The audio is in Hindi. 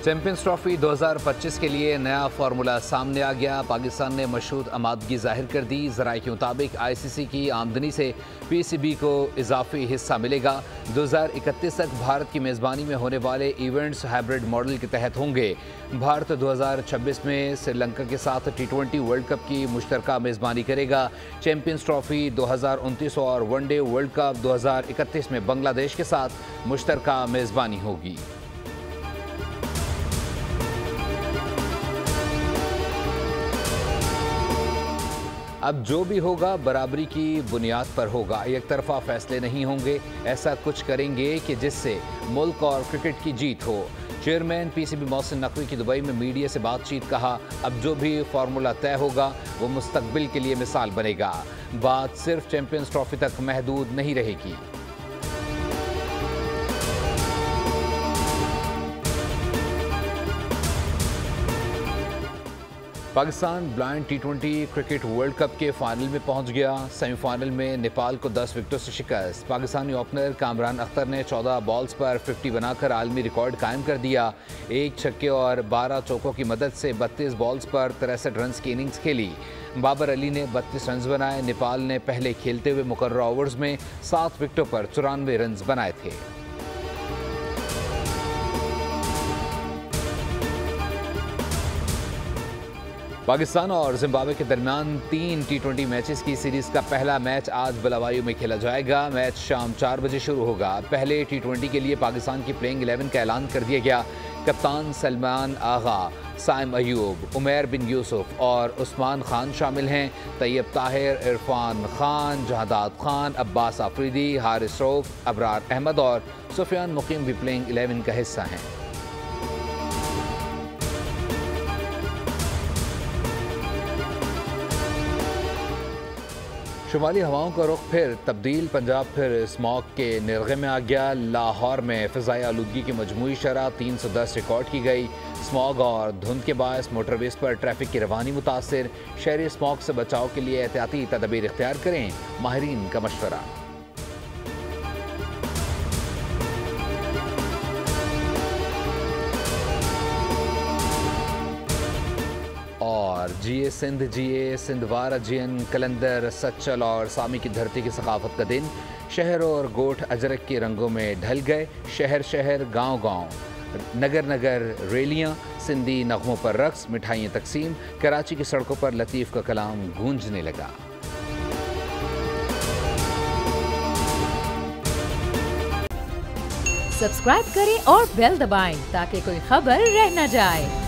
चैंपियंस ट्रॉफी 2025 के लिए नया फार्मूला सामने आ गया। पाकिस्तान ने मशहूद आमादगी जाहिर कर दी। ज़राए के मुताबिक आईसीसी की आमदनी से पीसीबी को इजाफी हिस्सा मिलेगा। 2031 तक भारत की मेज़बानी में होने वाले इवेंट्स हाइब्रिड मॉडल के तहत होंगे। भारत 2026 में श्रीलंका के साथ T20 वर्ल्ड कप की मुश्तरका मेज़बानी करेगा। चैंपियंस ट्रॉफी 2029 और वनडे वर्ल्ड कप 2031 में बांग्लादेश के साथ मुश्तरका मेज़बानी होगी। अब जो भी होगा बराबरी की बुनियाद पर होगा, एक तरफा फैसले नहीं होंगे। ऐसा कुछ करेंगे कि जिससे मुल्क और क्रिकेट की जीत हो। चेयरमैन पीसीबी मोहसिन नकवी की दुबई में मीडिया से बातचीत। कहा, अब जो भी फार्मूला तय होगा वो मुस्तकबिल के लिए मिसाल बनेगा। बात सिर्फ चैंपियंस ट्रॉफी तक महदूद नहीं रहेगी। Pakistan blind T20 cricket world cup के फाइनल में पहुंच गया। सेमीफाइनल में नेपाल को 10 विकेटों से शिकस्त। पाकिस्तानी ओपनर कामरान अख्तर ने 14 बॉल्स पर 50 बनाकर आलमी रिकॉर्ड कायम कर दिया। एक छक्के और 12 चौकों की मदद से 32 बॉल्स पर 63 रन की इनिंग्स खेली। बाबर अली ने 32 रन बनाए। नेपाल ने पहले खेलते हुए मुकर्रर ओवर्स में 7 विकेटों पर 94 रन बनाए थे। पाकिस्तान और जिम्बाब्वे के दरमियान 3 T20 मैचेस की सीरीज का पहला मैच आज बुलावायु में खेला जाएगा। मैच शाम 4 बजे शुरू होगा। पहले T20 के लिए पाकिस्तान की प्लेइंग 11 का ऐलान कर दिया गया। कप्तान सलमान आगा, साइम अयूब, उमैर बिन यूसुफ और उस्मान खान शामिल हैं। तैयब ताहिर, इरफान खान, जहादात खान, अब्बास आफरीदी, हारिस रऊफ, अबरार अहमद और सुफियान मुकीम भी प्लेइंग 11 का हिस्सा हैं। शुमाली हवाओं का रुख फिर तब्दील। पंजाब फिर स्मॉग के निर्गे में आ गया। लाहौर में फ़िज़ाई आलूदगी की मजमूई शरह 310 रिकॉर्ड की गई। स्मॉग और धुंध के बायस मोटरवेज पर ट्रैफिक की रवानी मुतासिर। शहरी स्मॉग से बचाव के लिए एहतियाती तदबीर इख्तियार करें, माहिरीन का मशवरा। और जिए सिंध, जिए सिंधवार अजियन, कलंदर, सच्चल और सामी की धरती की सकाफत का दिन। शहर और गोठ अजरक के रंगों में ढल गए। शहर शहर, गांव गांव, नगर नगर रैलियां, सिंधी नगमों पर रक्स, मिठाइयाँ तकसीम। कराची की सड़कों पर लतीफ़ का कलाम गूंजने लगा। सब्सक्राइब करें और बेल दबाएं ताकि कोई खबर रह न जाए।